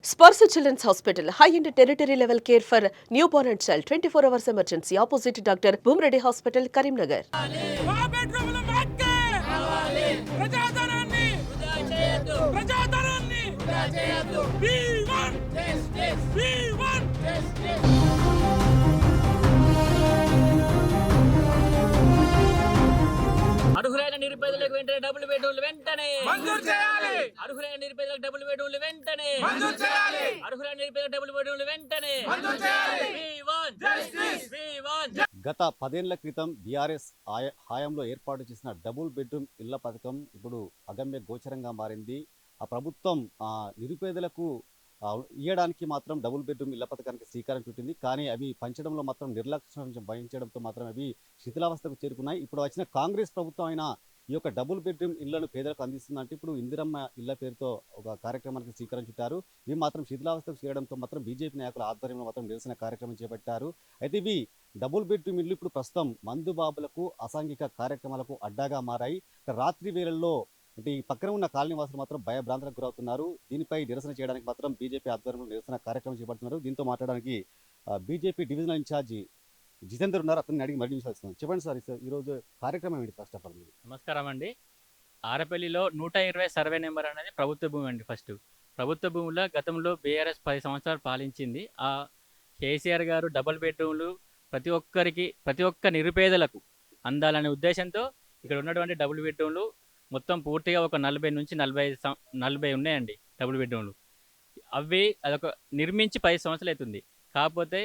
Sparsa Children's Hospital, high-end territory level care for newborn and child, 24 hours emergency, opposite Dr. Bumreddy Hospital, Karimnagar. అర్హులైన నిరుపేదలకు వెంటనే double బెడ్రూమ్లు వెంటనే మంజూరు చేయాలి. అర్హులైన నిరుపేదలకు డబుల్ బెడ్రూమ్లు వెంటనే మంజూరు చేయాలి. అర్హులైన నిరుపేదలకు డబుల్ బెడ్రూమ్లు వెంటనే మంజూరు చేయాలి. గత 10 ఏళ్ల క్రితం బీఆర్ఎస్ హయాంలో ఏర్పాటు చేసిన డబుల్ బెడ్రూమ్ ఇళ్ల పథకం ఇప్పుడు అగమ్య గోచరంగా మారింది. ఆ ప్రభుత్వం నిరుపేదలకు ఇవ్వడానికి మాత్రం డబుల్ బెడ్రూమ్ ఇళ్ల పథకానికి శ్రీకారం చుట్టింది. కానీ అవి పంచడంలో మాత్రం నిర్లక్ష్యం వహించడంతో మాత్రం అవి శిథిలావస్థకు చేరుకున్నాయి. ఇప్పుడు వచ్చిన కాంగ్రెస్ ప్రభుత్వం అయినా ఈ యొక్క డబుల్ బెడ్రూమ్ ఇళ్లను పేదలకు అందిస్తుందంటే ఇప్పుడు ఇందిరమ్మ ఇళ్ల పేరుతో ఒక కార్యక్రమానికి శ్రీకారం చుట్టారు. ఇవి మాత్రం శిథిలావస్థకు చేయడంతో మాత్రం బీజేపీ నాయకుల ఆధ్వర్యంలో మాత్రం నిరసన కార్యక్రమం చేపట్టారు. అయితే ఇవి డబుల్ బెడ్రూమ్ ఇల్లు ఇప్పుడు ప్రస్తుతం మందుబాబులకు అసాంఘిక కార్యక్రమాలకు అడ్డాగా మారాయి. రాత్రి వేళల్లో అంటే ఈ పక్కన ఉన్న కాలనీవాసులు మాత్రం భయభ్రాంతులకు గురవుతున్నారు. దీనిపై నిరసన చేయడానికి మాత్రం బీజేపీ ఆధ్వర్యంలో నిరసన కార్యక్రమం చేపడుతున్నారు. దీంతో మాట్లాడడానికి బీజేపీ డివిజనల్ ఇన్ఛార్జి జితేందర్ ఉన్నారు. అతన్ని అడిగి మరిన్ని విషయాలు ఇస్తున్నాం. చెప్పండి సార్, ఈరోజు కార్యక్రమం ఏంటి? ఫస్ట్ ఆఫ్ ఆల్ నమస్కారం అండి. ఆరపల్లిలో 120 సర్వే నెంబర్ అనేది ప్రభుత్వ భూమి అండి. ఫస్ట్ ప్రభుత్వ భూమిలో గతంలో బీఆర్ఎస్ 10 సంవత్సరాలు పాలించింది. ఆ కేసీఆర్ గారు డబుల్ బెడ్రూమ్లు ప్రతి ఒక్క నిరుపేదలకు అందాలనే ఉద్దేశంతో ఇక్కడ ఉన్నటువంటి డబుల్ బెడ్రూమ్లు మొత్తం పూర్తిగా ఒక 40 నుంచి 40 ఉన్నాయండి డబుల్ బెడ్రూమ్లు. అదొక నిర్మించి 10 సంవత్సరాలు అవుతుంది. కాకపోతే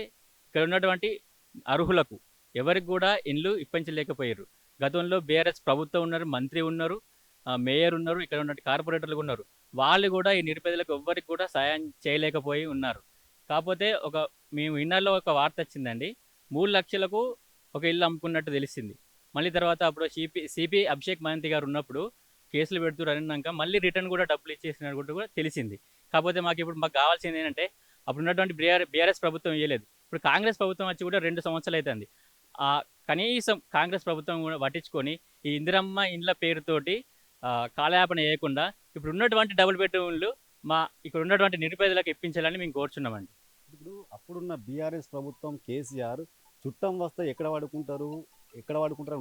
ఇక్కడ ఉన్నటువంటి అర్హులకు ఎవరికి కూడా ఇండ్లు ఇప్పించలేకపోయారు. గతంలో బీఆర్ఎస్ ప్రభుత్వం ఉన్నారు, మంత్రి ఉన్నారు, మేయర్ ఉన్నారు, ఇక్కడ ఉన్న కార్పొరేటర్లు ఉన్నారు. వాళ్ళు కూడా ఈ నిరుపేదలకు ఎవ్వరికి కూడా సాయం చేయలేకపోయి ఉన్నారు. కాకపోతే మేము ఇన్నర్లో ఒక వార్త వచ్చిందండి, 3 లక్షలకు ఒక ఇల్లు అమ్ముకున్నట్టు తెలిసింది. మళ్ళీ తర్వాత అప్పుడు సిపి అభిషేక్ మహంతి గారు ఉన్నప్పుడు కేసులు పెడుతూ అన్నాక మళ్ళీ రిటర్న్ కూడా డబ్బులు ఇచ్చేసినట్టు కూడా తెలిసింది. కాకపోతే మాకు కావాల్సింది ఏంటంటే అప్పుడు ఉన్నటువంటి బీఆర్ఎస్ ప్రభుత్వం ఇవ్వలేదు. ఇప్పుడు కాంగ్రెస్ ప్రభుత్వం వచ్చి కూడా 2 సంవత్సరాలు అవుతుంది. కనీసం కాంగ్రెస్ ప్రభుత్వం కూడా పట్టించుకొని ఈ ఇందిరమ్మ ఇండ్ల పేరుతోటి కాలయాపన చేయకుండా ఇప్పుడు ఉన్నటువంటి డబుల్ బెడ్రూమ్లు ఇక్కడ ఉన్నటువంటి నిరుపేదలకు ఇప్పించాలని మేము కోరుచున్నామండి. ఇప్పుడు అప్పుడున్న బీఆర్ఎస్ ప్రభుత్వం కేసీఆర్ చుట్టం వస్తే ఎక్కడ వాడుకుంటారు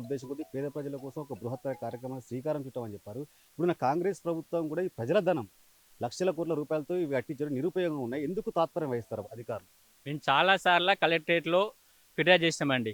ఉద్దేశం కొద్దీ పేద ప్రజల కోసం ఒక బృహత్తర కార్యక్రమాన్ని శ్రీకారం చుట్టామని చెప్పారు. ఇప్పుడున్న కాంగ్రెస్ ప్రభుత్వం కూడా ఈ ప్రజల ధనం లక్షల కోట్ల రూపాయలతో ఇవి అట్టించడం నిరుపయోగంగా ఉన్నాయి. ఎందుకు తాత్పర్యం వహిస్తారు అధికారులు? మేము చాలాసార్లు కలెక్టరేట్లో ఫిర్యాదు చేస్తామండి.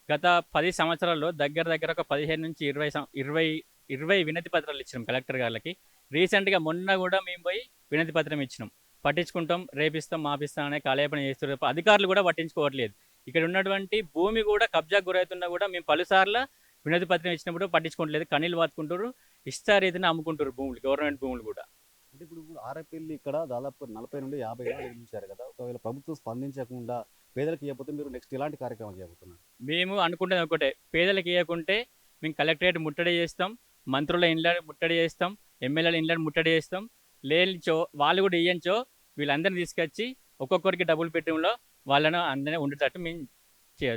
గత 10 సంవత్సరాల్లో దగ్గర ఒక 15 నుంచి 20 వినతి పత్రాలు ఇచ్చినాం కలెక్టర్ గారికి. రీసెంట్గా మొన్న కూడా మేము పోయి వినతి పత్రం ఇచ్చినాం. పట్టించుకుంటాం, రేపిస్తాం, మాపిస్తాం అనే కాలయాపన చేస్తున్నారు. అధికారులు కూడా పట్టించుకోవట్లేదు. ఇక్కడ ఉన్నటువంటి భూమి కూడా కబ్జాకు గురవుతున్నా కూడా మేము పలుసార్లు వినతి పత్రం ఇచ్చినప్పుడు పట్టించుకోవట్లేదు. కనీళ్ళు వాతుకుంటారు, ఇష్టారీతిని అమ్ముకుంటారు భూములు, గవర్నమెంట్ భూములు కూడా. అంటే ఇప్పుడు ఆరపల్లి ఇక్కడ దాదాపు 40 నుండి 50 ఏళ్ళు నిర్మించారు కదా. ఒకవేళ ప్రభుత్వం స్పందించకుండా పేదలకు ఇవ్వకపోతే మీరు నెక్స్ట్ ఇలాంటి కార్యక్రమాలు చేయబోతున్నారు? మేము అనుకుంటే ఒకటే, పేదలకు ఇవ్వకుంటే మేము కలెక్టరేట్ ముట్టడి చేస్తాం, మంత్రుల ఇండ్ల ముట్టడి చేస్తాం, ఎమ్మెల్యేల ఇండ్లను ముట్టడి చేస్తాం. లేనిచో వాళ్ళు కూడా ఇయ్యంచో వీళ్ళందరినీ తీసుకొచ్చి ఒక్కొక్కరికి డబుల్ బెడ్రూమ్లో వాళ్ళను అందరినీ ఉండేటట్టు మేము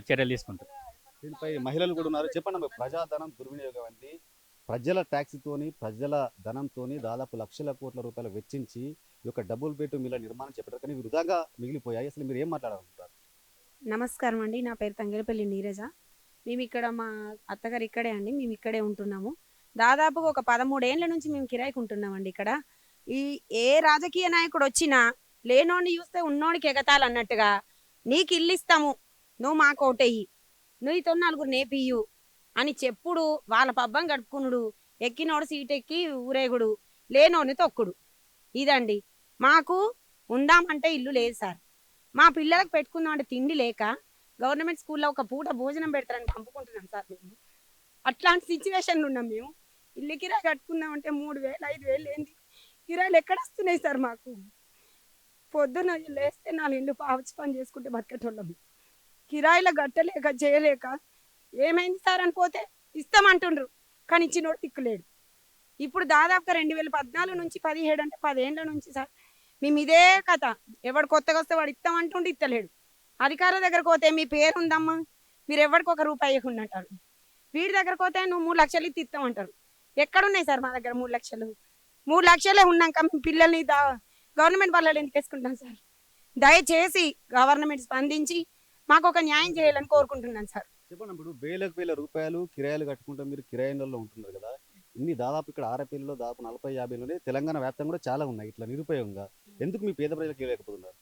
చర్యలు తీసుకుంటాం. దీనిపై మహిళలు కూడా ఉన్నారు. చెప్పండి, ప్రజాధనం దుర్వినియోగం అండి. ప్రజల ట్యాక్స్తోని ప్రజల ధనంతోని దాదాపు లక్షల కోట్ల రూపాయలు వెచ్చించి ఈ యొక్క డబుల్ బెడ్రూమ్ ఇళ్ళ నిర్మాణం చేపట్టారు. కానీ వృధాగా మిగిలిపోయాయి. అసలు మీరు ఏం మాట్లాడాలనుకుంటారు? నమస్కారం అండి, నా పేరు తంగేపల్లి నీరజ. మేము ఇక్కడ మా అత్తగారు ఇక్కడే అండి, మేము ఇక్కడే ఉంటున్నాము. దాదాపుగా ఒక 13 ఏళ్ళ నుంచి మేము కిరాయికి ఉంటున్నామండి ఇక్కడ. ఏ రాజకీయ నాయకుడు వచ్చినా లేనోడిని చూస్తే ఉన్నోడికి ఎగతాలన్నట్టుగా, నీకు ఇల్లు ఇస్తాము, నువ్వు మాకు ఓటెయ్యి, నువ్వుతో 4 నేపియ్యు అని చెప్పుడు, వాళ్ళ పబ్బం గడుపుకునుడు, ఎక్కినోడు సీట్ ఎక్కి ఊరేగుడు, లేనోడిని తొక్కుడు. ఇదండి మాకు. ఉందామంటే ఇల్లు లేదు సార్. మా పిల్లలకు పెట్టుకుందామంటే తిండి లేక గవర్నమెంట్ స్కూల్లో ఒక పూట భోజనం పెడతారని పంపుకుంటున్నాం సార్. మేము అట్లాంటి సిచ్యువేషన్లు ఉన్నాం. మేము ఇల్లు కిరాయి కట్టుకుందామంటే 3000 5000 ఏంది కిరాయిలు ఎక్కడ వస్తున్నాయి సార్ మాకు? పొద్దున లేస్తే 4 ఇల్లు పావచి పని చేసుకుంటే బతికేటోళ్ళం. కిరాయిల గట్టలేక చేయలేక ఏమైంది సార్ అని పోతే ఇస్తామంటుండ్రు, కానీ ఇచ్చినోడు తిక్కులేడు. ఇప్పుడు దాదాపుగా 2014 నుంచి 17 అంటే 10 ఏళ్ళ నుంచి సార్ మేము ఇదే కథ. ఎవడు కొత్తగా వస్తే వాడు ఇస్తామంటుండే ఇస్తలేడు. అధికారుల దగ్గరకు పోతే మీ పేరు ఉందమ్మా, మీరు ఎవరికి ఒక రూపాయి ఇవ్వకుండా అంటారు. వీడి దగ్గరకు పోతే నువ్వు 3 లక్షలు ఇస్తామంటారు. ఎక్కడున్నాయి సార్ మా దగ్గర 3 లక్షలు? 3 లక్షలే ఉన్నాక పిల్లల్ని గవర్నమెంట్ వాళ్ళు ఎందుకు వేసుకుంటాను సార్? దయచేసి గవర్నమెంట్ స్పందించి మాకు ఒక న్యాయం చేయాలని కోరుకుంటున్నాను సార్. చెప్పండి, ఇప్పుడు వేలకు వేల రూపాయలు కిరాయిలు కట్టుకుంటే మీరు కిరాయిలలో ఉంటున్నారు కదా, ఇన్ని దాదాపు ఇక్కడ ఆర్ఐపీఎల్లో దాదాపు 40-50లోనే తెలంగాణ వ్యాప్తంగా కూడా చాలా ఉన్నాయి ఇట్లా నిరుపయోగంగా. ఎందుకు మీ పేద ప్రజలకు ఇవ్వలేకపోతున్నారు?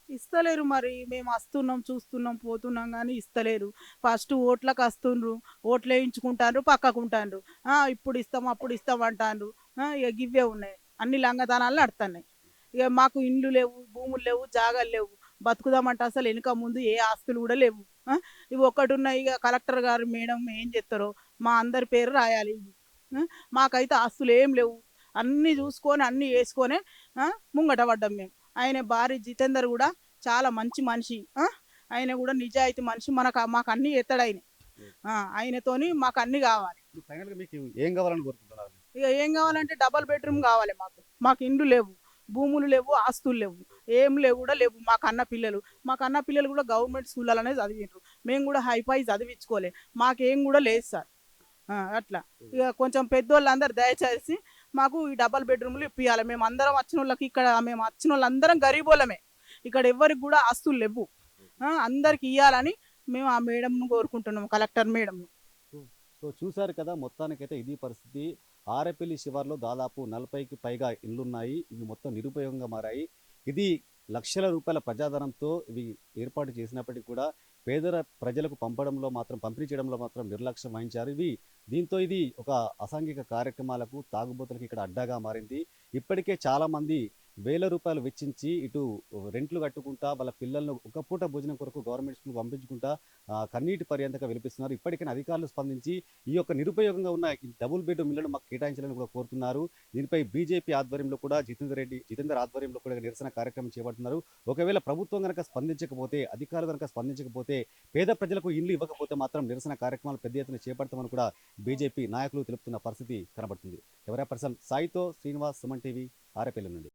ఇస్తలేరు మరి. మేము వస్తున్నాం, చూస్తున్నాం, పోతున్నాం కానీ ఇస్తలేరు. ఫస్ట్ ఓట్లకు వస్తుండ్రు, ఓట్లు వేయించుకుంటారు, పక్కకుంటారు. ఇప్పుడు ఇస్తాం అప్పుడు ఇస్తాం అంటారు. ఇక గివ్వే ఉన్నాయి, అన్ని లంగతనాలు నడుతున్నాయి. ఇక మాకు ఇండ్లు లేవు, భూములు లేవు, జాగాలు లేవు, బతుకుదామంటే అసలు వెనుక ముందు ఏ ఆస్తులు కూడా లేవు. ఇవి ఒక్కటి ఉన్నాయి. ఇక కలెక్టర్ గారు మేడం ఏం చేస్తారో మా అందరి పేరు రాయాలి. మాకైతే ఆస్తులు ఏం లేవు, అన్నీ చూసుకొని అన్నీ వేసుకొని ముంగట పడ్డాం మేము. ఆయన భార్య జితేందర్ కూడా చాలా మంచి మనిషి, ఆయన కూడా నిజాయితీ మనిషి. మాకు అన్ని ఎత్తాడు ఆయన. ఆయనతోని మాకు అన్ని కావాలి. ఫైనల్గా మీకు ఏం కావాలని కోరుకుంటున్నారు? ఇక ఏం కావాలంటే డబల్ బెడ్రూమ్ కావాలి మాకు ఇండ్లు లేవు, భూములు లేవు, ఆస్తులు లేవు, ఏం లేవు కూడా లేవు. మా కన్న పిల్లలు కూడా గవర్నమెంట్ స్కూళ్ళలోనే చదివిండ్రు. మేము కూడా హైఫై చదివించుకోలే, మాకేం కూడా లేదు సార్. అట్లా ఇక కొంచెం పెద్దోళ్ళందరూ దయచేసి మాకు ఈ డబల్ బెడ్రూమ్లు ఇప్పియాలి. మేము అందరం వచ్చిన వాళ్ళకి, ఇక్కడ మేము వచ్చిన వాళ్ళందరం గరీబోళ్ళమే, ఇక్కడ ఎవరికి కూడా ఆస్తులు లేవు. అందరికి ఇవ్వాలని మేము ఆ మేడంను కోరుకుంటున్నాము, కలెక్టర్ మేడంను. సో చూసారు కదా, మొత్తానికైతే ఇది పరిస్థితి. ఆరేపల్లి శివార్లో దాదాపు 40కి పైగా ఇళ్లున్నాయి. ఇవి మొత్తం నిరుపయోగంగా మారాయి. ఇది లక్షల రూపాయల ప్రజాధనంతో ఇవి ఏర్పాటు చేసినప్పటికీ కూడా పేద ప్రజలకు పంపిణీ చేయడంలో మాత్రం నిర్లక్ష్యం వహించారు. దీంతో ఇది ఒక అసాంఘిక కార్యక్రమాలకు, తాగుబోతులకు ఇక్కడ అడ్డాగా మారింది. ఇప్పటికే చాలామంది వేల రూపాయలు వెచ్చించి ఇటు రెంట్లు కట్టుకుంటా వాళ్ళ పిల్లలను ఒక పూట భోజనం కొరకు గవర్నమెంట్ స్కూల్ పంపించుకుంటా కన్నీటి పర్యంతంగా విలిపిస్తున్నారు. ఇప్పటికైనా అధికారులు స్పందించి ఈ యొక్క నిరుపయోగంగా ఉన్న డబుల్ బెడ్రూమ్ ఇళ్లను మాకు కేటాయించాలని కూడా కోరుతున్నారు. దీనిపై బీజేపీ ఆధ్వర్యంలో కూడా జితేందర్ ఆధ్వర్యంలో కూడా నిరసన కార్యక్రమం చేపడుతున్నారు. ఒకవేళ ప్రభుత్వం కనుక స్పందించకపోతే, అధికారులు కనుక స్పందించకపోతే, పేద ప్రజలకు ఇల్లు ఇవ్వకపోతే మాత్రం నిరసన కార్యక్రమాలు పెద్ద ఎత్తున చేపడతామని కూడా బీజేపీ నాయకులు తెలుపుతున్న పరిస్థితి కనబడుతుంది. కెమెరా పర్సన్ సాయితో శ్రీనివాస్, సుమన్ టీవీ, ఆరేపల్లి నుండి.